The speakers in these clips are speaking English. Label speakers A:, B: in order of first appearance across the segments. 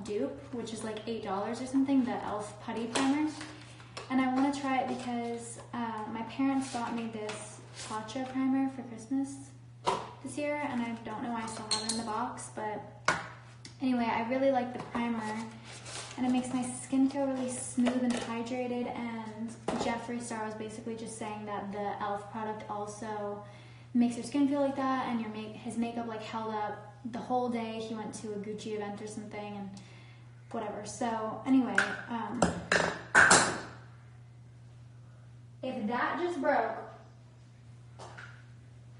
A: e.l.f. dupe, which is like $8 or something, the e.l.f. putty primer. And I want to try it because my parents got me this Tatcha primer for Christmas this year, and I don't know why I still have it in the box, but anyway, I really like the primer, and it makes my skin feel really smooth and hydrated, and Jeffree Star was basically just saying that the e.l.f. product also makes your skin feel like that, and his makeup like held up the whole day. He went to a Gucci event or something, and whatever. So anyway, if that just broke,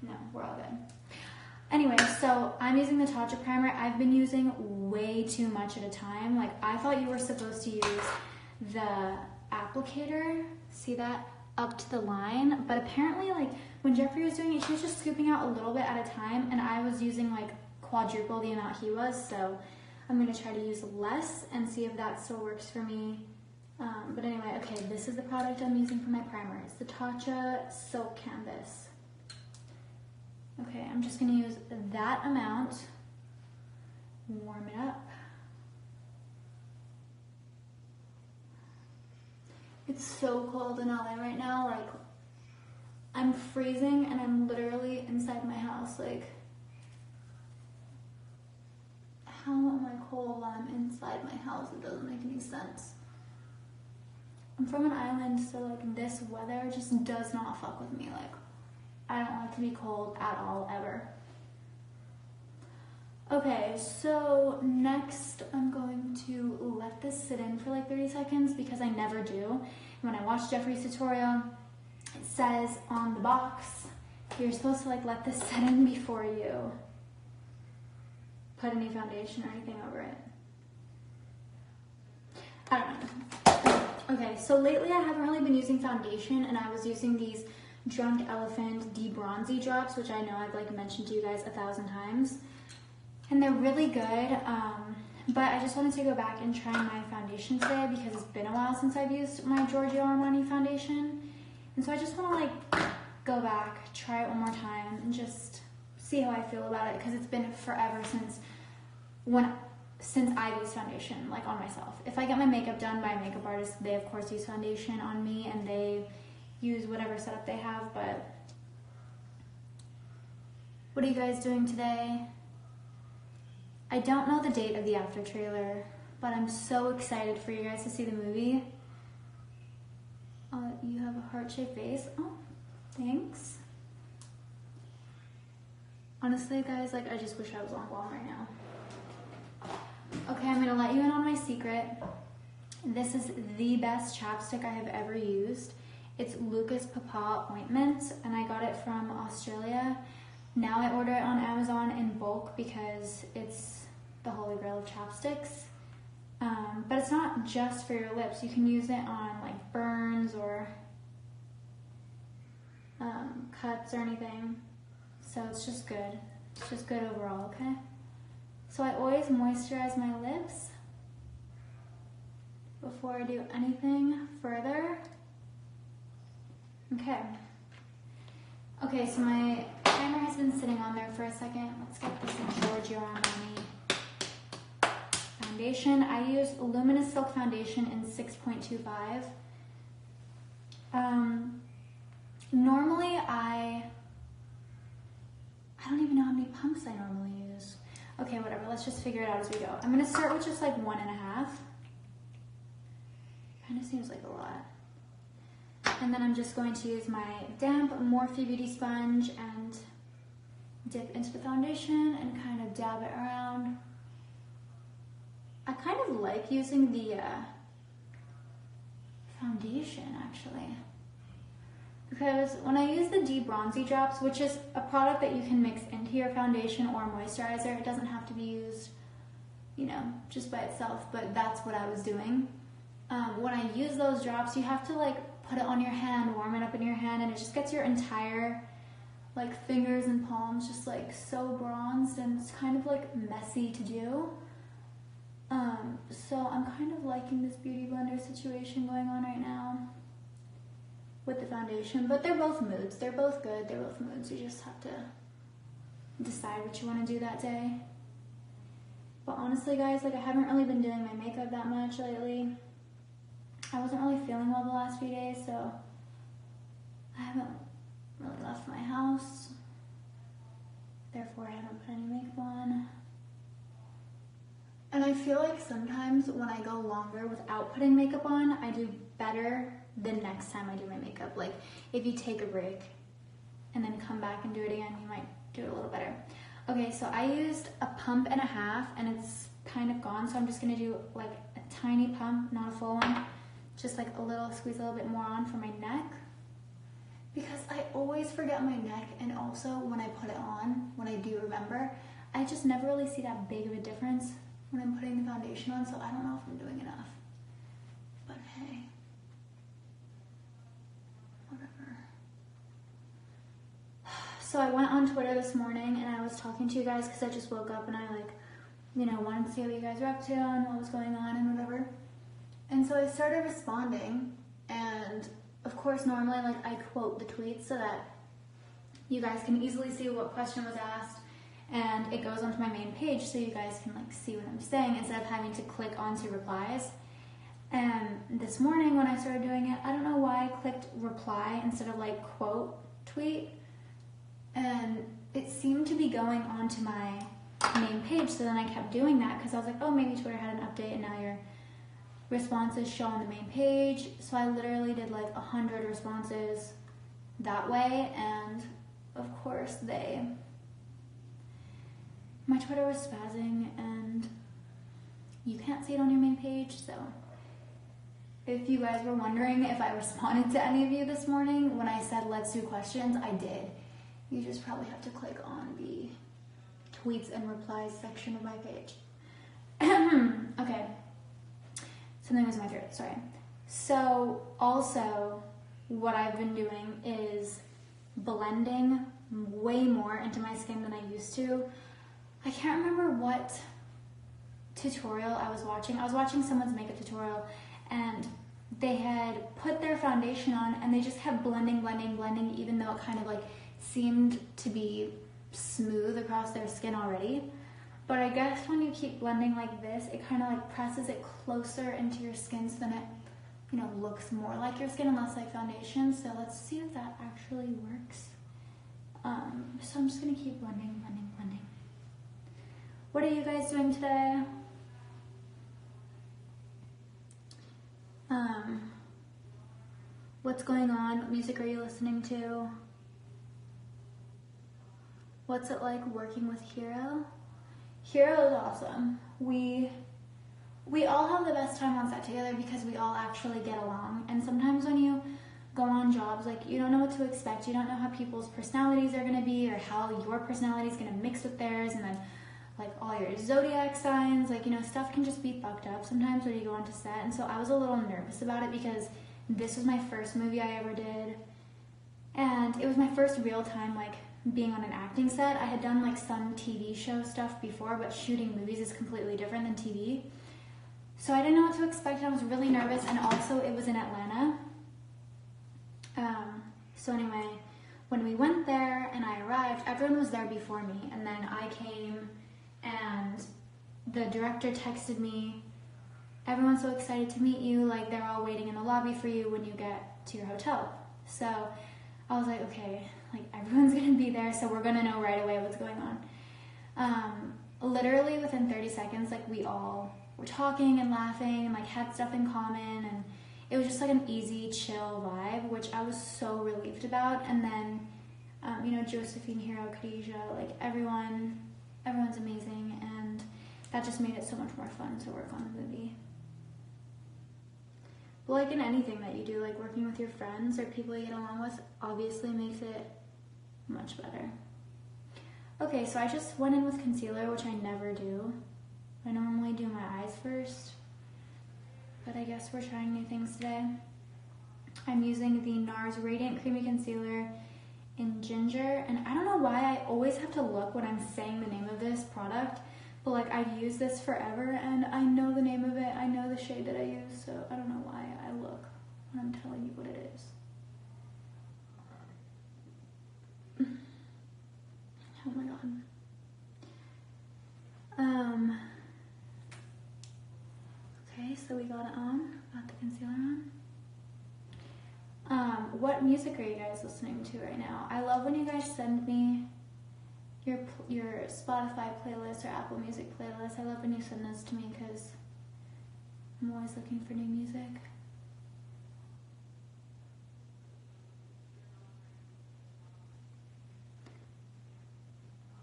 A: no, we're all good. Anyway, so I'm using the Tatcha primer. I've been using way too much at a time. Like, I thought you were supposed to use the applicator, see that, up to the line, but apparently, like, when Jeffree was doing it, he was just scooping out a little bit at a time, and I was using like quadruple the amount he was, so I'm gonna try to use less and see if that still works for me. But anyway, okay, this is the product I'm using for my primer. It's the Tatcha Silk Canvas. Okay, I'm just gonna use that amount, warm it up. It's so cold in LA right now, like, I'm freezing and I'm literally inside my house, like, how am I cold when I'm inside my house? It doesn't make any sense. I'm from an island, so like this weather just does not fuck with me. Like, I don't like to be cold at all, ever. Okay, so next I'm going to let this sit in for like 30 seconds because I never do. When I watch Jeffree's tutorial, it says on the box, you're supposed to like let this sit in before you put any foundation or anything over it. I don't know. Okay, so lately I haven't really been using foundation, and I was using these Drunk Elephant De-Bronzy drops, which I know I've like mentioned to you guys 1,000 times. And they're really good, but I just wanted to go back and try my foundation today because it's been a while since I've used my Giorgio Armani foundation. And so I just want to like go back, try it one more time, and just see how I feel about it, because it's been forever since I've used foundation, like on myself. If I get my makeup done by a makeup artist, they of course use foundation on me, and they use whatever setup they have. But what are you guys doing today? I don't know the date of the after trailer, but I'm so excited for you guys to see the movie. You have a heart-shaped face. Oh, thanks. Honestly, guys, like, I just wish I was on Guam right now. Okay, I'm gonna let you in on my secret. This is the best chapstick I have ever used. It's Lucas Papaw ointment, and I got it from Australia. Now I order it on Amazon in bulk because it's the holy grail of chapsticks. But it's not just for your lips. You can use it on like burns or cuts or anything. So it's just good. It's just good overall, okay? So I always moisturize my lips before I do anything further. Okay. Okay, so my timer has been sitting on there for a second. Let's get this Giorgio Armani foundation. I use Luminous Silk Foundation in 6.25. Normally I don't even know how many pumps I normally use. Okay, whatever, let's just figure it out as we go. I'm gonna start with just like 1.5. Kinda seems like a lot. And then I'm just going to use my damp Morphe Beauty sponge and dip into the foundation and kind of dab it around. I kind of like using the foundation actually, because when I use the De-Bronzy drops, which is a product that you can mix into your foundation or moisturizer, it doesn't have to be used, you know, just by itself, but that's what I was doing. When I use those drops, you have to like put it on your hand, warm it up in your hand, and it just gets your entire like fingers and palms just like so bronzed, and it's kind of like messy to do. So I'm kind of liking this beauty blender situation going on right now with the foundation, but they're both moods. They're both good. They're both moods. You just have to decide what you want to do that day. But honestly, guys, like I haven't really been doing my makeup that much lately. I wasn't really feeling well the last few days, so I haven't really left my house. Therefore, I haven't put any makeup on. And I feel like sometimes when I go longer without putting makeup on, I do better the next time I do my makeup. Like if you take a break and then come back and do it again, you might do it a little better. Okay, so I used a pump and a half and it's kind of gone, so I'm just gonna do like a tiny pump, not a full one. Just like a little, squeeze a little bit more on for my neck. Because I always forget my neck, and also when I put it on, when I do remember, I just never really see that big of a difference when I'm putting the foundation on, so I don't know if I'm doing enough. But hey, whatever. So I went on Twitter this morning and I was talking to you guys because I just woke up and I wanted to see what you guys were up to and what was going on and whatever. And so I started responding, and of course normally I quote the tweets so that you guys can easily see what question was asked, and it goes onto my main page so you guys can see what I'm saying instead of having to click onto replies. And this morning when I started doing it, I don't know why I clicked reply instead of quote tweet, and it seemed to be going onto my main page, so then I kept doing that because I was like, oh, maybe Twitter had an update and now your responses show on the main page. So I literally did 100 responses that way, and of course my Twitter was spazzing and you can't see it on your main page. So if you guys were wondering if I responded to any of you this morning when I said let's do questions, I did. You just probably have to click on the tweets and replies section of my page. Okay. Something was in my throat, sorry. So also what I've been doing is blending way more into my skin than I used to. I can't remember what tutorial I was watching. I was watching someone's makeup tutorial and they had put their foundation on and they just kept blending, even though it kind of seemed to be smooth across their skin already. But I guess when you keep blending like this, it kind of presses it closer into your skin so then it, looks more like your skin and less like foundation. So let's see if that actually works. So I'm just gonna keep blending. What are you guys doing today? What's going on? What music are you listening to? What's it like working with Hero? Hero is awesome. We all have the best time on set together because we all actually get along. And sometimes when you go on jobs, you don't know what to expect. You don't know how people's personalities are gonna be or how your personality is gonna mix with theirs, and then all your zodiac signs, stuff can just be fucked up sometimes when you go onto set. And so I was a little nervous about it because this was my first movie I ever did. And it was my first real time being on an acting set. I had done some TV show stuff before, but shooting movies is completely different than TV. So I didn't know what to expect, and I was really nervous, and also it was in Atlanta. So anyway, when we went there and I arrived, everyone was there before me, and then I came and the director texted me, everyone's so excited to meet you, they're all waiting in the lobby for you when you get to your hotel. So I was like, okay, everyone's gonna be there, so we're gonna know right away what's going on. Literally within 30 seconds, we all were talking and laughing and had stuff in common, and it was just an easy, chill vibe, which I was so relieved about. And then, Josephine, Hero, Khadijah, everyone's amazing, and that just made it so much more fun to work on the movie. But in anything that you do, working with your friends or people you get along with, obviously makes it much better. Okay, so I just went in with concealer, which I never do. I normally do my eyes first, but I guess we're trying new things today. I'm using the NARS Radiant Creamy Concealer in Ginger, and I don't know why I always have to look when I'm saying the name of this product, but I've used this forever and I know the name of it, I know the shade that I use, so I don't know why I look when I'm telling you what it is. Oh my god. Okay, so we got it on. Got the concealer on. What music are you guys listening to right now? I love when you guys send me your Spotify playlist or Apple Music playlist. I love when you send those to me because I'm always looking for new music.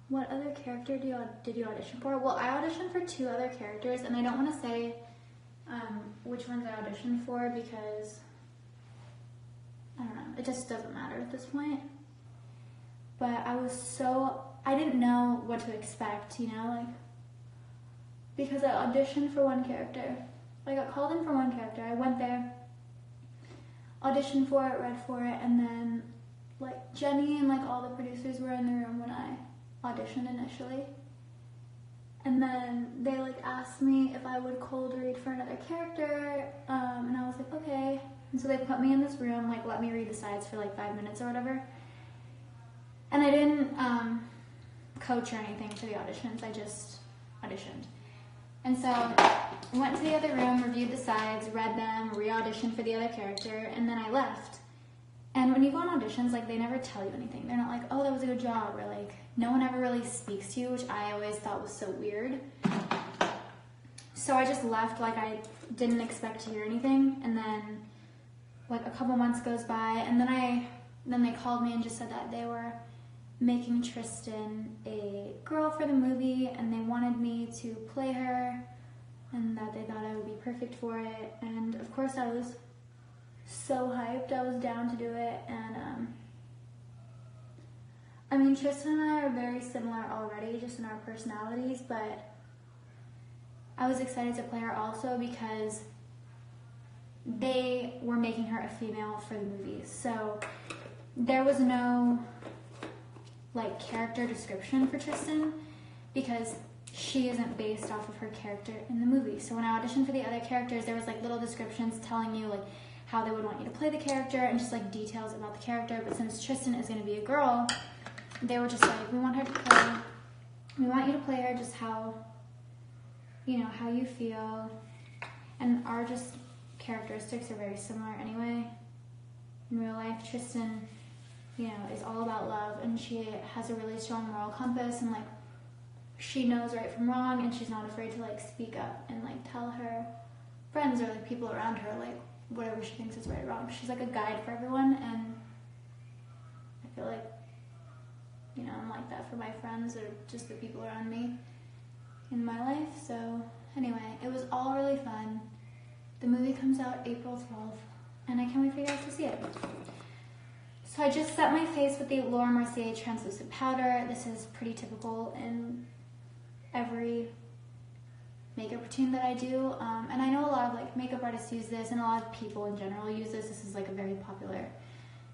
A: What other character did you audition for? Well, I auditioned for 2 other characters, and I don't want to say which ones I auditioned for because I don't know. It just doesn't matter at this point. But I didn't know what to expect, you know, like, because I auditioned for one character. I got called in for one character. I went there, auditioned for it, read for it, and then, like, Jenny and, like, all the producers were in the room when I auditioned initially. And then they, like, asked me if I would cold read for another character, and I was like, okay. And so they put me in this room, like, let me read the sides for, like, 5 minutes or whatever. And I didn't coach or anything for the auditions. I just auditioned. And so I went to the other room, reviewed the sides, read them, re-auditioned for the other character, and then I left. And when you go on auditions, like, they never tell you anything. They're not like, oh, that was a good job, or, like, no one ever really speaks to you, which I always thought was so weird. So I just left, like, I didn't expect to hear anything. And then, like, a couple months goes by, and then they called me and just said that they were making Tristan a girl for the movie, and they wanted me to play her, and that they thought I would be perfect for it. And of course I was so hyped. I was down to do it. And I mean, Tristan and I are very similar already, just in our personalities, but I was excited to play her also because they were making her a female for the movie. So there was no, like, character description for Tristan because she isn't based off of her character in the movie. So when I auditioned for the other characters, there was, like, little descriptions telling you, like, how they would want you to play the character and just, like, details about the character. But since Tristan is going to be a girl, they were just like, we want you to play her just how, you know, how you feel. And our just characteristics are very similar anyway. In real life, Tristan, you know, is all about love, and she has a really strong moral compass, and, like, she knows right from wrong, and she's not afraid to, like, speak up and, like, tell her friends or, like, people around her, like, whatever she thinks is right or wrong. She's, like, a guide for everyone, and I feel like, you know, I'm like that for my friends or just the people around me in my life. So anyway, it was all really fun. The movie comes out April 12th, and I can't wait for you guys to see it. So I just set my face with the Laura Mercier translucent powder. This is pretty typical in every makeup routine that I do. And I know a lot of, like, makeup artists use this, and a lot of people in general use this. This is, like, a very popular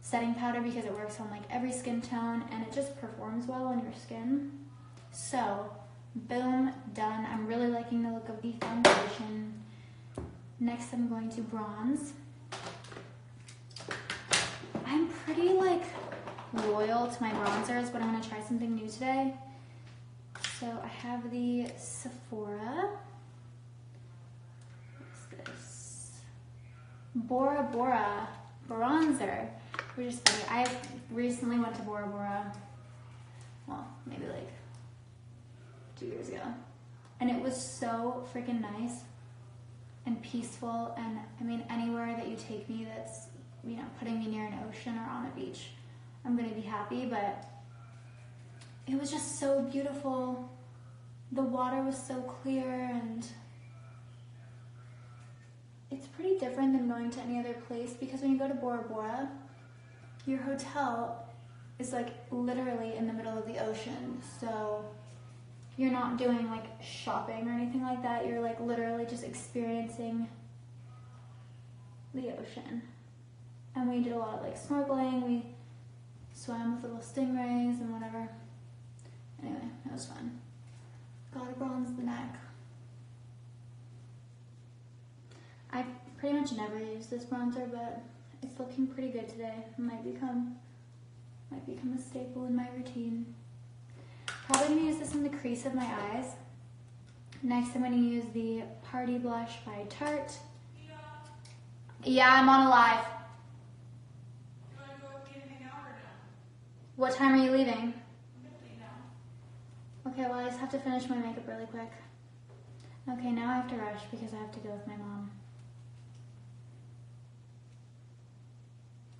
A: setting powder because it works on, like, every skin tone, and it just performs well on your skin. So, boom, done. I'm really liking the look of the foundation. Next, I'm going to bronze. I'm pretty, like, loyal to my bronzers, but I'm going to try something new today. So I have the Sephora. What's this? Bora Bora bronzer, which is funny. I recently went to Bora Bora, well, maybe like 2 years ago, and it was so freaking nice and peaceful. And I mean, anywhere that you take me that's, you know, putting me near an ocean or on a beach, I'm gonna be happy. But it was just so beautiful. The water was so clear, and it's pretty different than going to any other place, because when you go to Bora Bora, your hotel is, like, literally in the middle of the ocean. So you're not doing, like, shopping or anything like that. You're, like, literally just experiencing the ocean. And we did a lot of, like, snorkeling. We swam with little stingrays and whatever. Anyway, it was fun. Gotta bronze the neck. I pretty much never use this bronzer, but it's looking pretty good today. It might become a staple in my routine. Probably gonna use this in the crease of my eyes Next, I'm going to use the Party Blush by Tarte. Yeah, I'm on a live.
B: You want to go get anything out or no?
A: What time are you leaving?
B: I'm leaving now.
A: Okay, well, I just have to finish my makeup really quick. Okay, now I have to rush because I have to go with my mom.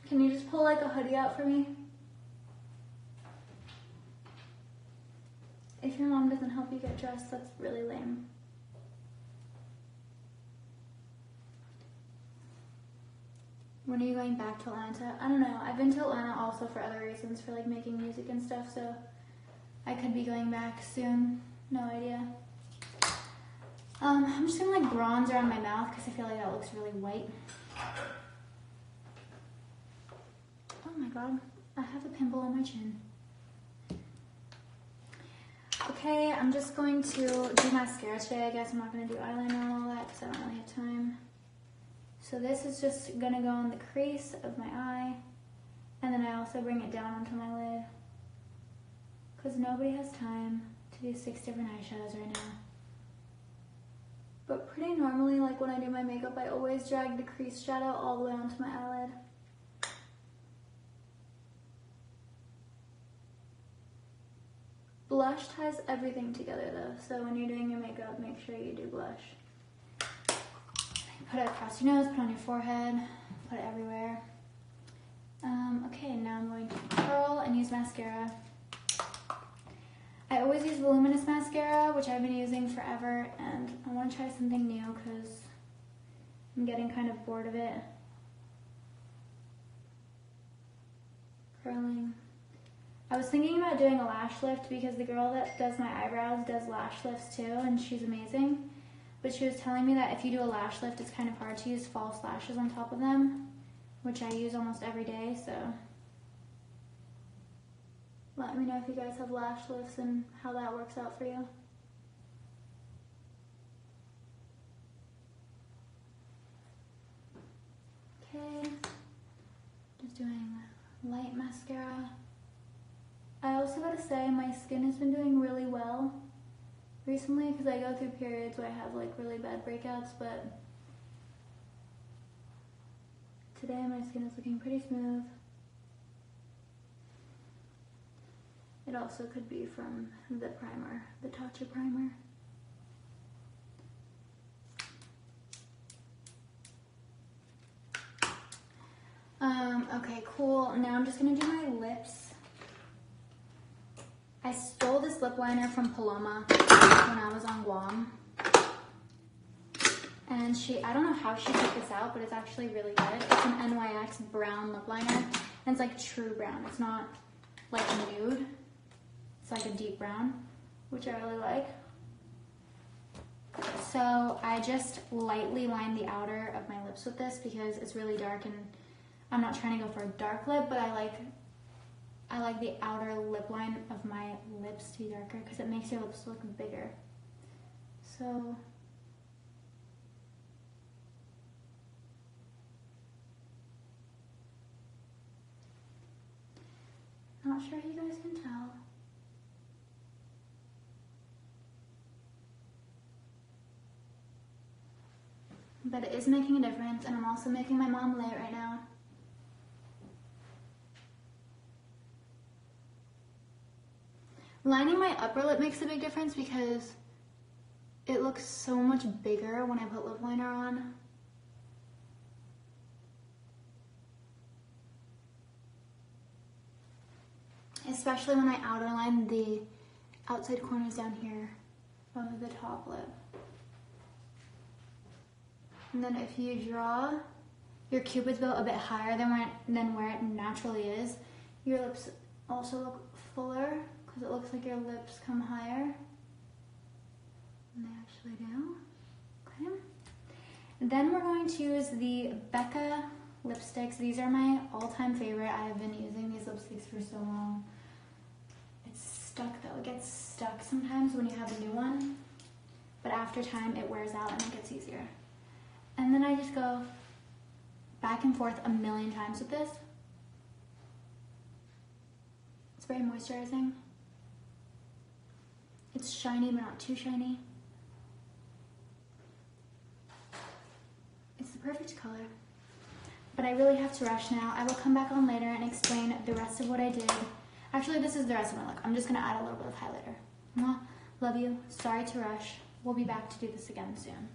A: Can you just pull like a hoodie out for me? If your mom doesn't help you get dressed, that's really lame. When are you going back to Atlanta? I don't know. I've been to Atlanta also for other reasons, for like making music and stuff, so I could be going back soon. No idea. I'm just gonna like bronzer on my mouth because I feel like that looks really white. Oh my god, I have a pimple on my chin. Okay, I'm just going to do mascara today. I guess I'm not going to do eyeliner and all that because I don't really have time. So this is just going to go on the crease of my eye. And then I also bring it down onto my lid. Because nobody has time to do 6 different eyeshadows right now. But pretty normally, like when I do my makeup, I always drag the crease shadow all the way onto my eyelid. Blush ties everything together though, so when you're doing your makeup, make sure you do blush. Put it across your nose, put it on your forehead, put it everywhere. Okay, now I'm going to curl and use mascara. I always use voluminous mascara, which I've been using forever, and I want to try something new because I'm getting kind of bored of it. Curling. I was thinking about doing a lash lift because the girl that does my eyebrows does lash lifts too, and she's amazing. But she was telling me that if you do a lash lift, it's kind of hard to use false lashes on top of them, which I use almost every day, so let me know if you guys have lash lifts and how that works out for you. Okay, just doing light mascara. I also gotta say my skin has been doing really well recently because I go through periods where I have like really bad breakouts, but today my skin is looking pretty smooth. It also could be from the primer, the Tatcha primer. Okay, cool. Now I'm just gonna do my lips. I stole this lip liner from Paloma when I was on Guam. And I don't know how she took this out, but it's actually really good. It's an NYX brown lip liner. And it's like true brown. It's not like nude. It's like a deep brown, which I really like. So I just lightly line the outer of my lips with this because it's really dark and I'm not trying to go for a dark lip, but I like the outer lip line of my lips to be darker because it makes your lips look bigger. So not sure if you guys can tell. But it is making a difference, and I'm also making my mom late right now. Lining my upper lip makes a big difference because it looks so much bigger when I put lip liner on. Especially when I outerline the outside corners down here of the top lip. And then if you draw your cupid's bow a bit higher than where it naturally is, your lips also look fuller because it looks like your lips come higher than they actually do. Okay. And then we're going to use the Becca lipsticks. These are my all-time favorite. I have been using these lipsticks for so long. It's stuck though. It gets stuck sometimes when you have a new one, but after time it wears out and it gets easier. And then I just go back and forth a million times with this. It's very moisturizing. It's shiny but not too shiny. perfect color. But I really have to rush now. I will come back on later and explain the rest of what I did. Actually, this is the rest of my look. I'm just gonna add a little bit of highlighter. Mwah. Love you. Sorry to rush. We'll be back to do this again soon.